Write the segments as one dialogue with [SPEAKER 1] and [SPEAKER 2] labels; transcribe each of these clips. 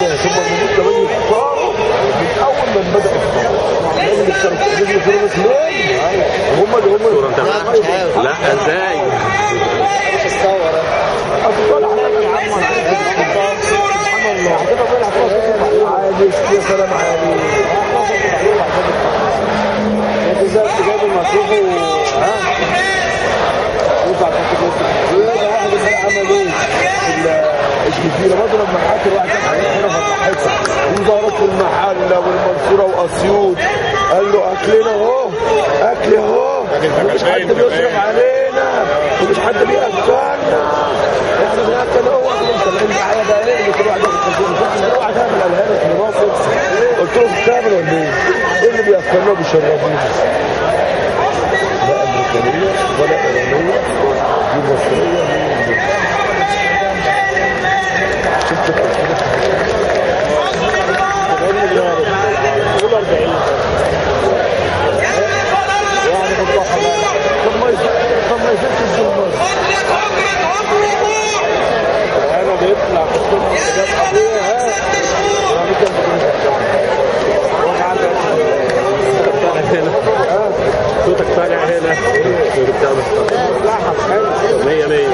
[SPEAKER 1] ثم النموذج كمان يختاروا من اول ما بدا لازم يختاروا اثنين هم اللي
[SPEAKER 2] لا ازاي؟
[SPEAKER 1] مش هتصور اطلع عليك يا سلام عليك انت ازاي جايب المصروف ها ينفع تاخد واحد عمل ايه الجزيره برضه لما حكى واحد هنا فتحتها وزارات المحله والمنصوره واسيوط قال له اكلنا اهو اكل اهو مش حد بيصرف علينا ومش حد بياكلنا احنا بناكل هو انت معايا بقى ايه اللي كل واحد ياخد اوعى تعمل الهانه في ناصر قلت له بتعمل ولا ايه؟ ايه اللي بياكلنا وبيشربونا؟ لا امريكانيه ولا ايرانيه دي مصريه شفت كده يعني بطلع طب ما يزيدش الزمر انا بيطلع في الصبح جاب ابويا ها يعني كان
[SPEAKER 2] صوتك طالع هنا مية مية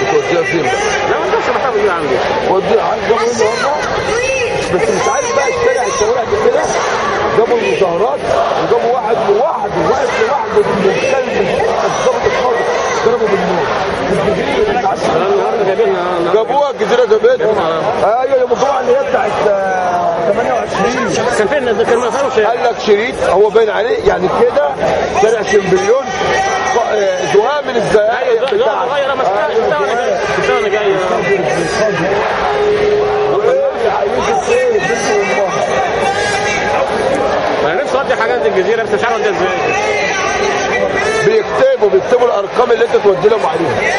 [SPEAKER 1] بتوديها فين بقى؟
[SPEAKER 2] لا ما تقدرش محتاج ايه عندي
[SPEAKER 1] وديها عند جابوا بس مش عارف بقى الشوارع كده جابوا المظاهرات وجابوا واحد لوحده بالكلب الضابط الخاطئ ضربوا بالنار جابوها الجزيره جابتها ايوه يوم الجمعه اللي هي بتاعت 28
[SPEAKER 2] كان فين كان ما فهمش
[SPEAKER 1] قال لك شريط هو باين عليه يعني كده شارع شمبليون زهاء من الزقايق
[SPEAKER 2] بتاعت غير انا جاي انا نفسي اودي حاجات الجزيره بس مش عارف اوديها ازاي
[SPEAKER 1] بيكتبوا الارقام اللي انت تودي لهم عليها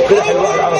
[SPEAKER 1] كده حلوه العرب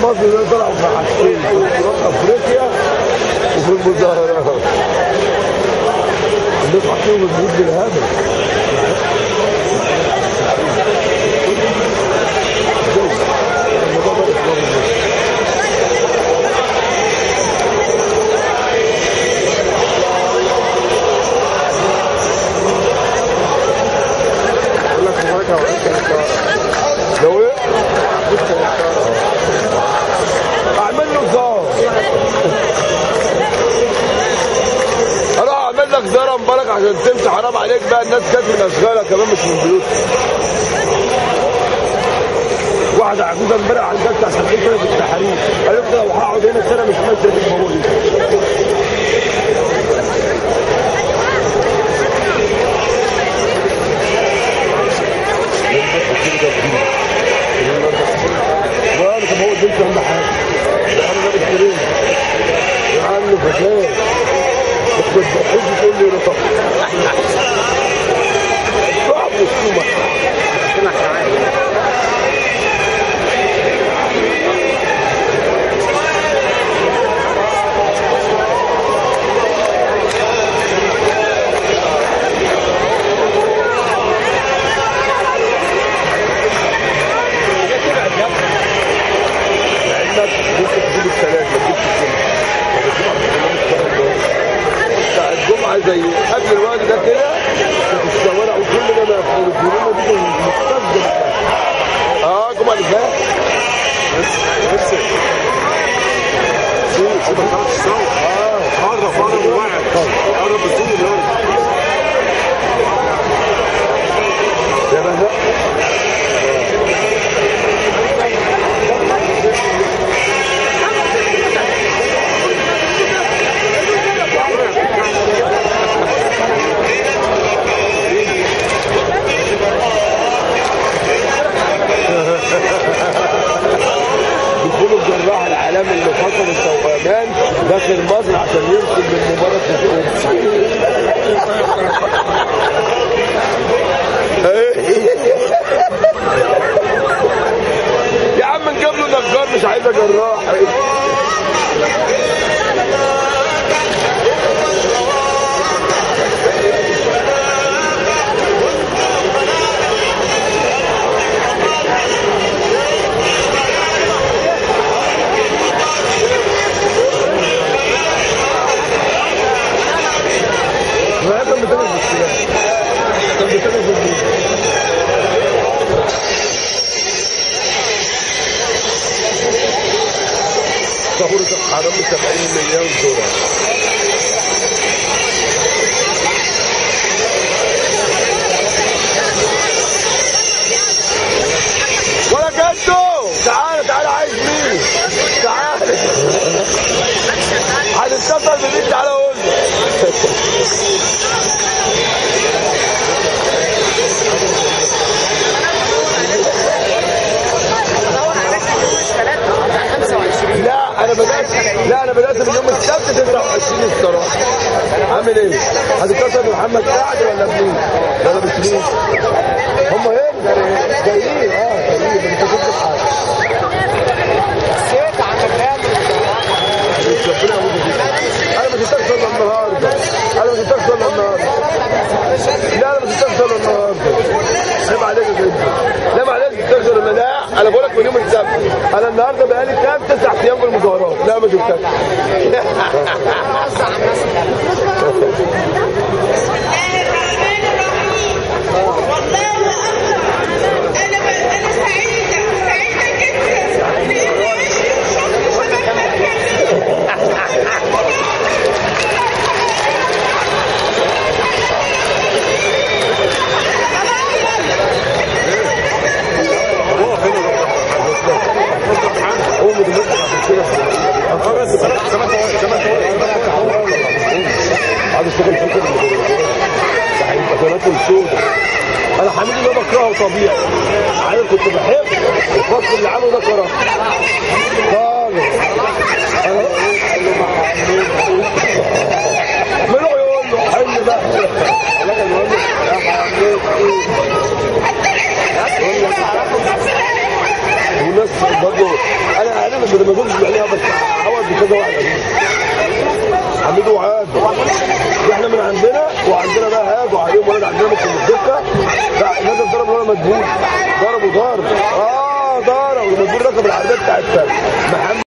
[SPEAKER 1] مصر ده طلعوا في حاجتين في افريقيا وفي المظاهرات الناس حاطين الجنود بالهبل لو ايه اعمل له زار لك زرع مبارك عشان تمشي، حرام عليك بقى. الناس كانت من اشغالها كمان مش من بيوتها. واحدة عجوزة امبارح عندها بتاع 70 سنة في التحرير، قالت لو هقعد هنا سنة مش ماشية في الموضوع دي. وانا طب هو البنت اهم حاجة. انا ده بشتريه. يا عم فساد. بس بتحب تقول لي رطب. صعب السومة. الجمعة زي قبل الوقت ده كده كانت الشوارع وكل ده مقفول، الجنينة دي مستخدم. الجمعة اللي فاتت بس قرب واحد قرب الزوم يا بهاء. دخول الجراح العالمي اللي فصل التوأمان داخل مصر عشان يرسل بالمباراة يا عم نجيب له نجار، مش عايزه جراح. صهورة الحرام 70 مليون دولار. ولا جدو تعالى عايز مين؟ تعالى هتتصل بمين؟ تعالى قول انا بدات من يوم السبت 29 الصراحه. عامل ايه؟ هتتصل بمحمد سعد ولا بمين؟ ولا بسمين؟ هم هنا جايين. جايين انت شفت حاجه. سيت عن الكلام ربنا يعوض بيك. انا ما شفتكش الا النهارده. لا انا ما شفتكش الا النهارده. عيب عليك يا جدع. عيب عليك تستخسر المناع. انا بقول لك من يوم السبت. انا النهارده بقالي كام 9 ايام في المظاهرات. لا ما شفتكش. انا حميد اللي بكرهه طبيعي. عارف كنت بحب الفصل اللي عمله ده كرهه خالص. انا منو يقول له حل بقى يقول له يا حميد والناس برضه انا عارف ان ما كنتش بعملها بس حاول بكذا واحد حميد وعاد احنا من عندنا وعندنا بقى هاجوا عليهم ولاد عندنا ممكن الدكه. لا الناس ضرب ولا مدبول ضربوا ضرب. ضرب ومدبول ركب العربيه بتاعت محمد